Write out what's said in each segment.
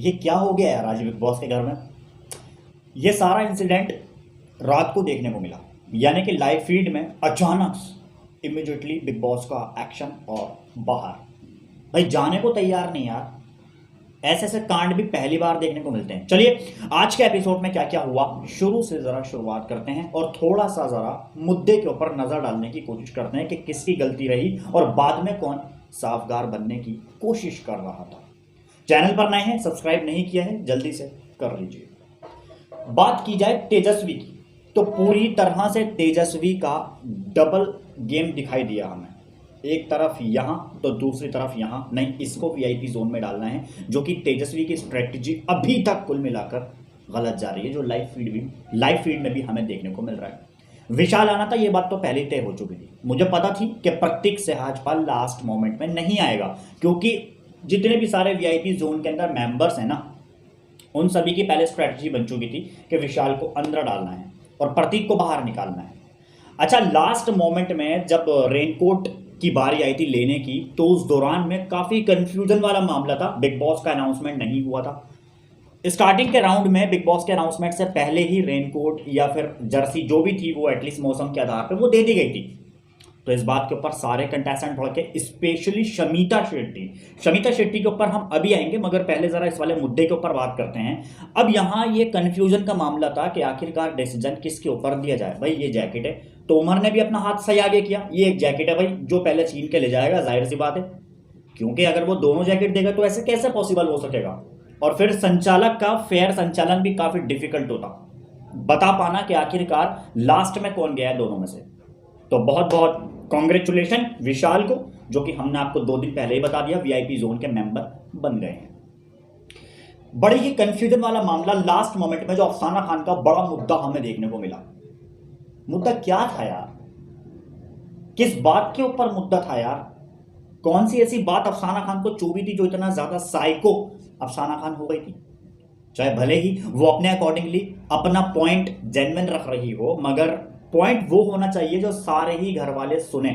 ये क्या हो गया यार आज बिग बॉस के घर में। ये सारा इंसिडेंट रात को देखने को मिला, यानी कि लाइव फीड में अचानक इमिडिएटली बिग बॉस का एक्शन और बाहर भाई जाने को तैयार नहीं यार। ऐसे ऐसे कांड भी पहली बार देखने को मिलते हैं। चलिए आज के एपिसोड में क्या क्या हुआ शुरू से ज़रा शुरुआत करते हैं और थोड़ा सा ज़रा मुद्दे के ऊपर नज़र डालने की कोशिश करते हैं कि किसकी गलती रही और बाद में कौन साफगार बनने की कोशिश कर रहा था। चैनल पर नए हैं, सब्सक्राइब नहीं किया है, जल्दी से कर लीजिए। बात की जाए तेजस्वी की तो पूरी तरह से तेजस्वी का डबल गेम दिखाई दिया हमें। एक तरफ यहाँ तो दूसरी तरफ यहाँ, नहीं इसको वीआईपी जोन में डालना है, जो कि तेजस्वी की स्ट्रेटजी अभी तक कुल मिलाकर गलत जा रही है, जो लाइव फीड में भी हमें देखने को मिल रहा है। विशाल आना था, ये बात तो पहले ही तय हो चुकी थी। मुझे पता थी कि प्रतीक सहजपाल लास्ट मोमेंट में नहीं आएगा, क्योंकि जितने भी सारे वीआईपी जोन के अंदर मेंबर्स हैं ना, उन सभी की पहले स्ट्रेटजी बन चुकी थी कि विशाल को अंदर डालना है और प्रतीक को बाहर निकालना है। अच्छा, लास्ट मोमेंट में जब रेनकोट की बारी आई थी लेने की, तो उस दौरान में काफ़ी कंफ्यूजन वाला मामला था। बिग बॉस का अनाउंसमेंट नहीं हुआ था। स्टार्टिंग के राउंड में बिग बॉस के अनाउंसमेंट से पहले ही रेनकोट या फिर जर्सी जो भी थी वो एटलीस्ट मौसम के आधार पर वो दे दी गई थी। तो इस बात के ऊपर सारे कंटेस्टेंट भड़के, स्पेशली शमिता शेट्टी के ऊपर हम अभी आएंगे, मगर पहले जरा इस वाले मुद्दे के ऊपर बात करते हैं। अब यहाँ ये कंफ्यूजन का मामला था कि आखिरकार डिसीजन किसके ऊपर दिया जाए। भाई ये जैकेट है, तो उमर ने भी अपना हाथ सही आगे किया, ये एक जैकेट है भाई, जो पहले छीन के ले जाएगा, जाहिर सी बात है, क्योंकि अगर वो दोनों जैकेट देगा तो ऐसे कैसे पॉसिबल हो सकेगा। और फिर संचालक का फेयर संचालन भी काफी डिफिकल्ट होता, बता पाना कि आखिरकार लास्ट में कौन गया है दोनों में से। तो बहुत बहुत कॉन्ग्रेचुलेशन विशाल को, जो कि हमने आपको 2 दिन पहले ही बता दिया वीआईपी जोन के मेंबर बन गए हैं। बड़ी ही कंफ्यूजन वाला मामला लास्ट मोमेंट में जो अफसाना खान का बड़ा मुद्दा हमें देखने को मिला। मुद्दा क्या था यार, किस बात के ऊपर मुद्दा था यार? कौन सी ऐसी बात अफसाना खान को चुभी थी जो इतना ज्यादा साइको अफसाना खान हो गई थी? चाहे भले ही वो अपने अकॉर्डिंगली अपना पॉइंट जेन्युइन रख रही हो, मगर पॉइंट वो होना चाहिए जो सारे ही घर वाले सुने।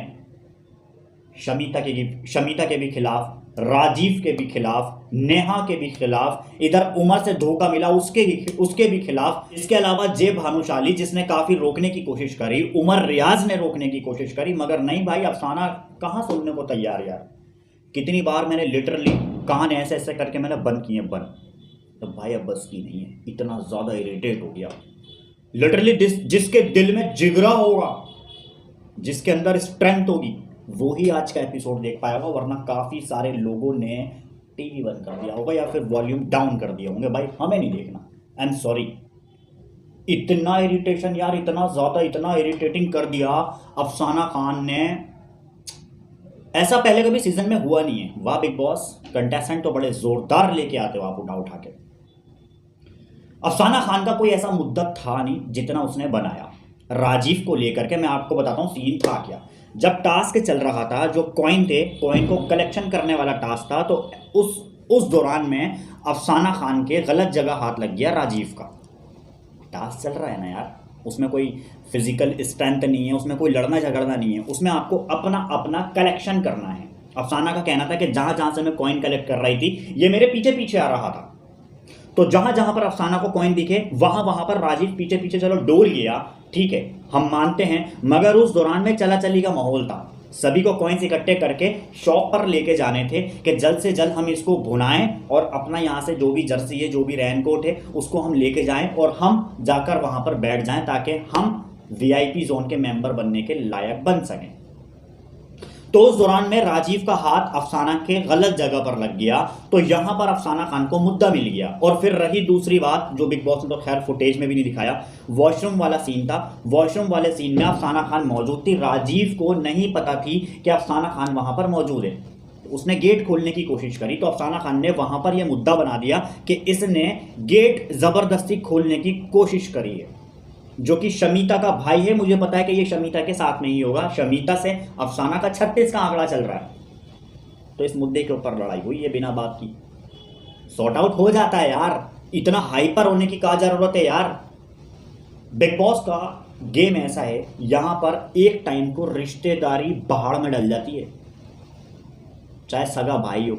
शमिता के भी खिलाफ, राजीव के भी खिलाफ, नेहा के भी खिलाफ, इधर उमर से धोखा मिला उसके भी खिलाफ। इसके अलावा जे भानुशाली जिसने काफी रोकने की कोशिश करी, उमर रियाज ने रोकने की कोशिश करी, मगर नहीं भाई, अफसाना कहाँ सुनने को तैयार यार। कितनी बार मैंने लिटरली कान ऐसे ऐसे करके मैंने बंद किए बंद, तो भाई अब बस की नहीं है, इतना ज्यादा इरिटेट हो गया। लिटरली जिसके दिल में जिगरा होगा, जिसके अंदर स्ट्रेंथ होगी, वो ही आज का एपिसोड देख पाएगा, वरना काफी सारे लोगों ने टीवी बंद कर दिया होगा या फिर वॉल्यूम डाउन कर दिया होंगे। भाई हमें नहीं देखना, आई एम सॉरी। इतना इरिटेशन यार, इतना इरिटेटिंग कर दिया अफसाना खान ने, ऐसा पहले कभी सीजन में हुआ नहीं है। वाह बिग बॉस, कंटेस्टेंट तो बड़े जोरदार लेके आते हो आप उठा के। अफसाना खान का कोई ऐसा मुद्दा था नहीं जितना उसने बनाया राजीव को लेकर के। मैं आपको बताता हूँ सीन था क्या। जब टास्क चल रहा था, जो कॉइन थे, कॉइन को कलेक्शन करने वाला टास्क था, तो उस दौरान में अफसाना खान के गलत जगह हाथ लग गया राजीव का। टास्क चल रहा है ना यार, उसमें कोई फिजिकल स्ट्रेंथ नहीं है, उसमें कोई लड़ना झगड़ना नहीं है, उसमें आपको अपना कलेक्शन करना है। अफसाना का कहना था कि जहां जहां से मैं कॉइन कलेक्ट कर रही थी, ये मेरे पीछे पीछे आ रहा था, तो जहां जहां पर अफसाना को कॉइन दिखे वहां वहां पर राजीव पीछे पीछे चलो डोल गया, ठीक है, हम मानते हैं, मगर उस दौरान में चला चली का माहौल था। सभी को कॉइन्स इकट्ठे करके शॉप पर लेके जाने थे कि जल्द से जल्द हम इसको भुनाएं और अपना यहाँ से जो भी जर्सी है, जो भी रेनकोट है, उसको हम लेके जाएं और हम जाकर वहां पर बैठ जाएं, ताकि हम वीआईपी जोन के मेंबर बनने के लायक बन सकें। तो उस दौरान में राजीव का हाथ अफसाना के गलत जगह पर लग गया, तो यहां पर अफसाना खान को मुद्दा मिल गया। और फिर रही दूसरी बात, जो बिग बॉस ने तो खैर फुटेज में भी नहीं दिखाया, वॉशरूम वाला सीन था। वॉशरूम वाले सीन में अफसाना खान मौजूद थी, राजीव को नहीं पता थी कि अफसाना खान वहां पर मौजूद है। उसने गेट खोलने की कोशिश करी, तो अफसाना खान ने वहां पर यह मुद्दा बना दिया कि इसने गेट जबरदस्ती खोलने की कोशिश करी है, जो कि शमिता का भाई है। मुझे पता है कि ये शमिता के साथ में ही होगा। शमिता से अफसाना का 36 का आंकड़ा चल रहा है, तो इस मुद्दे के ऊपर लड़ाई हुई है बिना बात की। सॉर्ट आउट हो जाता है यार, इतना हाइपर होने की क्या जरूरत है यार। बिग बॉस का गेम ऐसा है, यहां पर एक टाइम को रिश्तेदारी पहाड़ में डल जाती है, चाहे सगा भाई हो,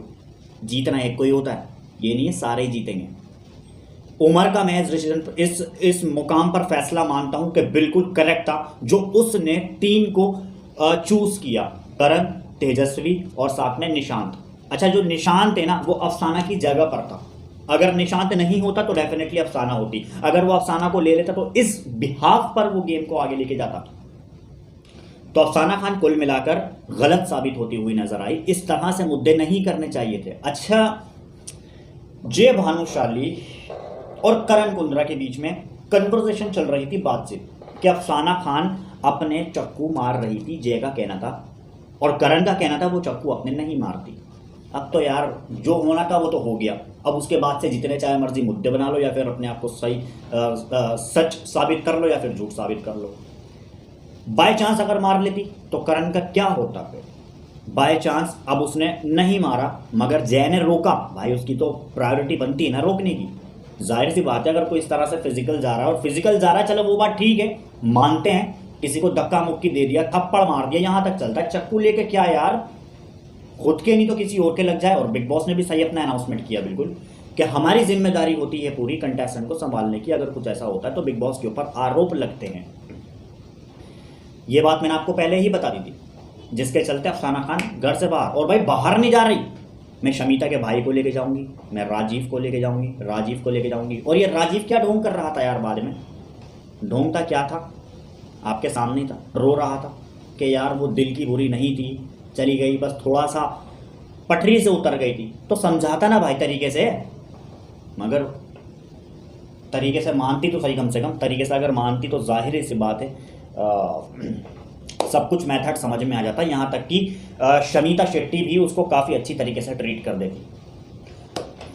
जीतना एक कोई होता है। ये नहीं है सारे ही जीतेंगे। उमर का मैं इस डिसीजन इस मुकाम पर फैसला मानता हूं कि बिल्कुल करेक्ट था जो उसने 3 को चूज किया, करण, तेजस्वी और साथ में निशांत। अच्छा, जो निशांत है ना वो अफसाना की जगह पर था। अगर निशांत नहीं होता तो डेफिनेटली अफसाना होती। अगर वो अफसाना को ले लेता तो इस बिहाफ पर वो गेम को आगे लेके जाता। तो अफसाना खान कुल मिलाकर गलत साबित होती हुई नजर आई। इस तरह से मुद्दे नहीं करने चाहिए थे। अच्छा, जय भानुशाली और करण कुंद्रा के बीच में कन्वर्सेशन चल रही थी, बातचीत, कि अफसाना खान अपने चक्कू मार रही थी, जय का कहना था, और करण का कहना था वो चक्कू अपने नहीं मारती। अब तो यार जो होना था वो तो हो गया। अब उसके बाद से जितने चाहे मर्जी मुद्दे बना लो या फिर अपने आप को सही सच साबित कर लो या फिर झूठ साबित कर लो। बाय चांस अगर मार लेती तो करण का क्या होता फिर? बाय चांस अब उसने नहीं मारा मगर जय ने रोका, भाई उसकी तो प्रायोरिटी बनती है ना रोकने की। जाहिर सी बात है अगर कोई इस तरह से फिजिकल जा रहा है, और फिजिकल जा रहा है चलो वो बात ठीक है, मानते हैं, किसी को धक्का मुक्की दे दिया, थप्पड़ मार दिया, यहां तक चलता है। चक्कू लेके क्या यार, खुद के नहीं तो किसी और के लग जाए। और बिग बॉस ने भी सही अपना अनाउंसमेंट किया बिल्कुल कि हमारी जिम्मेदारी होती है पूरी कंटेस्टेंट को संभालने की, अगर कुछ ऐसा होता है तो बिग बॉस के ऊपर आरोप लगते हैं। ये बात मैंने आपको पहले ही बता दी थी, जिसके चलते अफसाना खान घर से बाहर, और भाई बाहर नहीं जा रही, मैं शमीता के भाई को लेके जाऊंगी, मैं राजीव को लेके जाऊंगी, राजीव को लेके जाऊंगी। और ये राजीव क्या ढोंग कर रहा था यार, बाद में ढोंग था क्या था, आपके सामने था, रो रहा था कि यार वो दिल की बुरी नहीं थी, चली गई, बस थोड़ा सा पटरी से उतर गई थी। तो समझाता ना भाई तरीके से, मगर तरीके से मानती तो सही, कम से कम तरीके से अगर मानती तो जाहिर सी बात है सब कुछ मेथड समझ में आ जाता है। यहाँ तक कि शमीता शेट्टी भी उसको काफ़ी अच्छी तरीके से ट्रीट कर देती।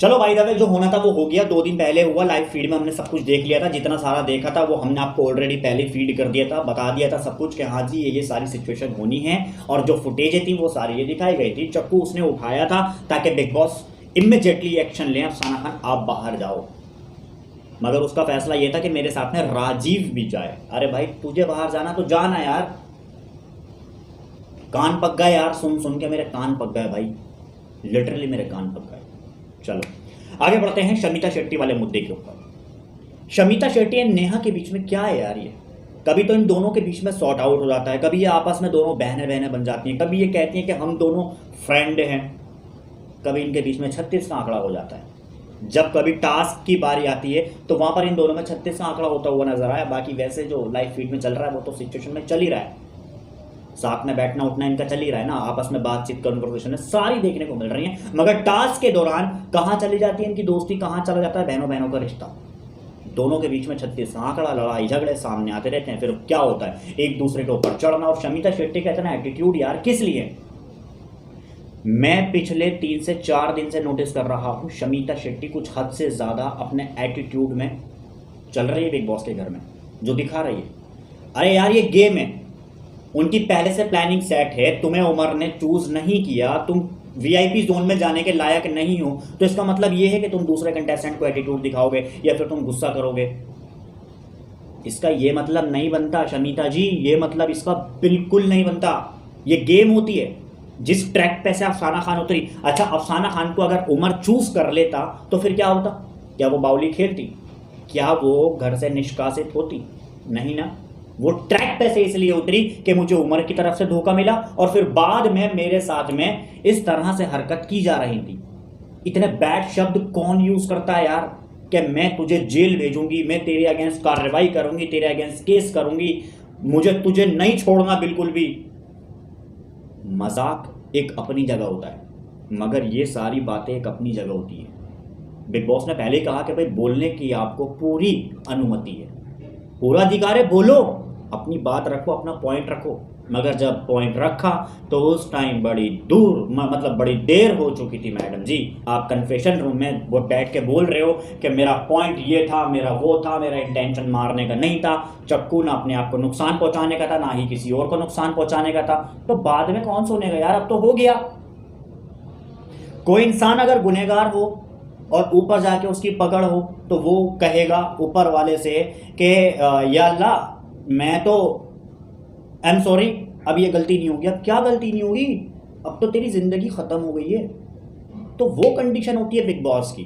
चलो भाई द वे जो होना था वो हो गया, 2 दिन पहले हुआ, लाइव फीड में हमने सब कुछ देख लिया था, जितना सारा देखा था वो हमने आपको ऑलरेडी पहले फीड कर दिया था, बता दिया था सब कुछ कि हाँ जी ये सारी सिचुएशन होनी है। और जो फुटेज थी वो सारी ये दिखाई गई थी। चक्कू उसने उठाया था ताकि बिग बॉस इमीडिएटली एक्शन लें, अफसाना खान आप बाहर जाओ, मगर उसका फैसला ये था कि मेरे साथ में राजीव भी जाए। अरे भाई तुझे बाहर जाना तो जाना यार, कान पक गए यार, सुन सुन के मेरे कान पक गए भाई, लिटरली मेरे कान पक गए। चलो आगे बढ़ते हैं शमीता शेट्टी वाले मुद्दे के ऊपर। शमीता शेट्टी और नेहा के बीच में क्या है यार, ये कभी तो इन दोनों के बीच में सॉर्ट आउट हो जाता है, कभी ये आपस में दोनों बहनें बहनें बन जाती हैं, कभी ये कहती हैं कि हम दोनों फ्रेंड हैं, कभी इनके बीच में 36 का आंकड़ा हो जाता है। जब कभी टास्क की बारी आती है तो वहां पर इन दोनों में 36 का आंकड़ा होता हुआ नजर आया। बाकी वैसे जो लाइव फीड में चल रहा है वो तो सिचुएशन में चल ही रहा है, साथ में बैठना उठना इनका चल ही रहा है ना, आपस में बातचीत कन्वर्सेशन सारी देखने को मिल रही है। मगर टास्क के दौरान कहां चली जाती है इनकी दोस्ती, कहां चला जाता है बहनों बहनों का रिश्ता। दोनों के बीच में 36 आंकड़ा, लड़ाई झगड़े सामने आते रहते हैं। फिर क्या होता है, एक दूसरे के ऊपर चढ़ना। और शमीता शेट्टी का इतना एटीट्यूड यार किस लिए, मैं पिछले 3 से 4 दिन से नोटिस कर रहा हूं, शमीता शेट्टी कुछ हद से ज्यादा अपने एटीट्यूड में चल रही है बिग बॉस के घर में, जो दिखा रही है। अरे यार ये गेम है, उनकी पहले से प्लानिंग सेट है, तुम्हें उमर ने चूज नहीं किया, तुम वीआईपी जोन में जाने के लायक नहीं हो, तो इसका मतलब ये है कि तुम दूसरे कंटेस्टेंट को एटीट्यूड दिखाओगे या फिर तुम गुस्सा करोगे। इसका ये मतलब नहीं बनता शमीता जी, ये मतलब इसका बिल्कुल नहीं बनता। ये गेम होती है, जिस ट्रैक पे से अफसाना खान उतरी। अच्छा, अफसाना खान को अगर उमर चूज कर लेता तो फिर क्या होता, क्या वो बाउली खेलती, क्या वो घर से निष्कासित होती? नहीं ना, वो ट्रैक पे से इसलिए उतरी कि मुझे उमर की तरफ से धोखा मिला और फिर बाद में मेरे साथ में इस तरह से हरकत की जा रही थी। इतने बैड शब्द कौन यूज करता है यार, कि मैं तुझे जेल भेजूंगी, मैं तेरे अगेंस्ट कार्रवाई करूंगी, तेरे अगेंस्ट केस करूंगी, मुझे तुझे नहीं छोड़ना बिल्कुल भी। मजाक एक अपनी जगह होता है, मगर ये सारी बातें एक अपनी जगह होती है। बिग बॉस ने पहले कहा कि भाई बोलने की आपको पूरी अनुमति है, पूरा अधिकार है, बोलो, अपनी बात रखो, अपना पॉइंट रखो। मगर जब पॉइंट रखा तो उस टाइम बड़ी दूर मतलब बड़ी देर हो चुकी थी। मैडम जी आप कन्फेशन रूम में वो बैठ के बोल रहे हो कि मेरा पॉइंट ये था, मेरा वो था, मेरा इंटेंशन मारने का नहीं था, चक्कू ना अपने आप को नुकसान पहुंचाने का था, ना ही किसी और को नुकसान पहुंचाने का था। तो बाद में कौन सुनेगा यार, अब तो हो गया। कोई इंसान अगर गुनहगार हो और ऊपर जाके उसकी पकड़ हो तो वो कहेगा ऊपर वाले से कि या अल्लाह मैं तो आई एम सॉरी, अब ये गलती नहीं होगी। अब क्या गलती नहीं होगी, अब तो तेरी जिंदगी खत्म हो गई है। तो वो कंडीशन होती है बिग बॉस की।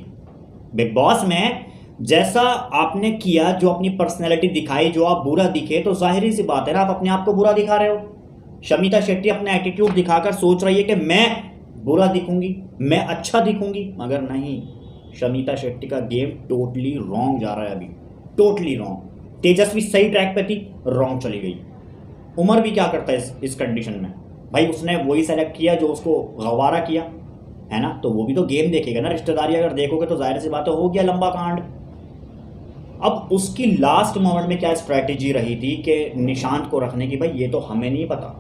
बिग बॉस में जैसा आपने किया, जो अपनी पर्सनैलिटी दिखाई, जो आप बुरा दिखे, तो जाहिर सी बात है ना, आप अपने आप को बुरा दिखा रहे हो। शमिता शेट्टी अपना एटीट्यूड दिखाकर सोच रही है कि मैं बुरा दिखूंगी, मैं अच्छा दिखूंगी, मगर नहीं, शमिता शेट्टी का गेम टोटली रॉन्ग जा रहा है अभी, टोटली रॉन्ग। तेजस्वी सही ट्रैक पे थी, रॉन्ग चली गई। उमर भी क्या करता है इस कंडीशन में? भाई उसने वही सेलेक्ट किया जो उसको गवारा किया, है ना, तो वो भी तो गेम देखेगा ना। रिश्तेदारी अगर देखोगे तो जाहिर सी बात है हो गया लंबा कांड। अब उसकी लास्ट मोमेंट में क्या स्ट्रैटेजी रही थी कि निशांत को रखने की, भाई ये तो हमें नहीं पता,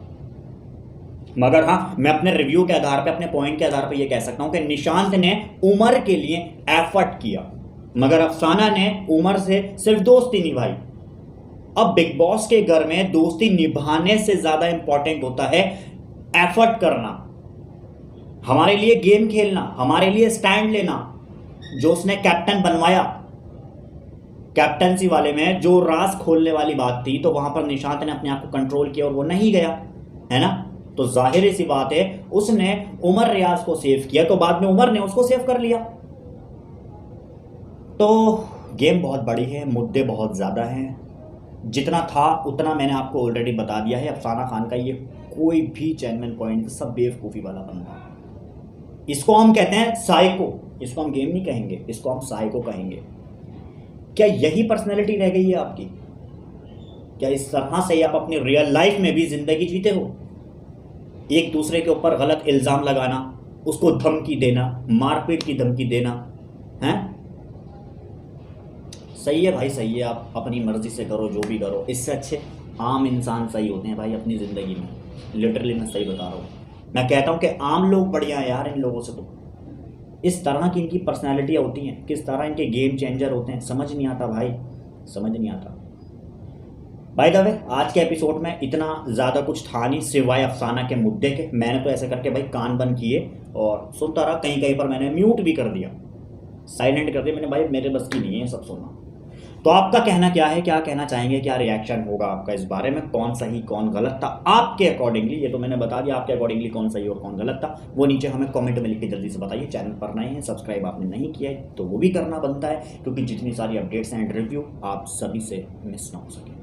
मगर हाँ मैं अपने रिव्यू के आधार पे, अपने पॉइंट के आधार पे ये कह सकता हूं कि निशांत ने उमर के लिए एफर्ट किया, मगर अफसाना ने उमर से सिर्फ दोस्ती निभाई। अब बिग बॉस के घर में दोस्ती निभाने से ज्यादा इंपॉर्टेंट होता है एफर्ट करना, हमारे लिए गेम खेलना, हमारे लिए स्टैंड लेना। जो उसने कैप्टन बनवाया, कैप्टनसी वाले में जो राज खोलने वाली बात थी, तो वहां पर निशांत ने अपने आप को कंट्रोल किया और वो नहीं गया, है ना। तो जाहिर सी बात है उसने उमर रियाज को सेव किया, तो बाद में उमर ने उसको सेव कर लिया। तो गेम बहुत बड़ी है, मुद्दे बहुत ज़्यादा हैं, जितना था उतना मैंने आपको ऑलरेडी बता दिया है। अफसाना खान का ये कोई भी चैनमैन पॉइंट सब बेवकूफ़ी वाला बंदा, इसको हम कहते हैं साइको, इसको हम गेम नहीं कहेंगे, इसको हम साइको कहेंगे। क्या यही पर्सनैलिटी रह गई है आपकी? क्या इस तरह से आप अपनी रियल लाइफ में भी जिंदगी जीते हो? एक दूसरे के ऊपर गलत इल्ज़ाम लगाना, उसको धमकी देना, मारपीट की धमकी देना, हैं? सही है भाई, सही है, आप अपनी मर्जी से करो जो भी करो, इससे अच्छे आम इंसान सही होते हैं भाई अपनी ज़िंदगी में। लिटरली मैं सही बता रहा हूँ, मैं कहता हूँ कि आम लोग बढ़िया है यार इन लोगों से। तो इस तरह की इनकी पर्सनालिटियाँ होती हैं, किस तरह इनके गेम चेंजर होते हैं, समझ नहीं आता भाई, समझ नहीं आता। बाय द वे आज के एपिसोड में इतना ज़्यादा कुछ था नहीं सिवाय अफसाना के मुद्दे के। मैंने तो ऐसे करके भाई कान बंद किए और सुनता रहा, कहीं कहीं पर मैंने म्यूट भी कर दिया, साइलेंट कर दिया मैंने, भाई मेरे बस की नहीं है सब सुनना। तो आपका कहना क्या है, क्या कहना चाहेंगे, क्या रिएक्शन होगा आपका इस बारे में? कौन सही कौन गलत था आपके अकॉर्डिंगली? ये तो मैंने बता दिया आपके अकॉर्डिंगली कौन सही और कौन गलत था, वो नीचे हमें कमेंट में लिख के जल्दी से बताइए। चैनल पर नए हैं, सब्सक्राइब आपने नहीं किया है तो वो भी करना बनता है, क्योंकि जितनी सारी अपडेट्स एंड रिव्यू आप सभी से मिस ना हो सके।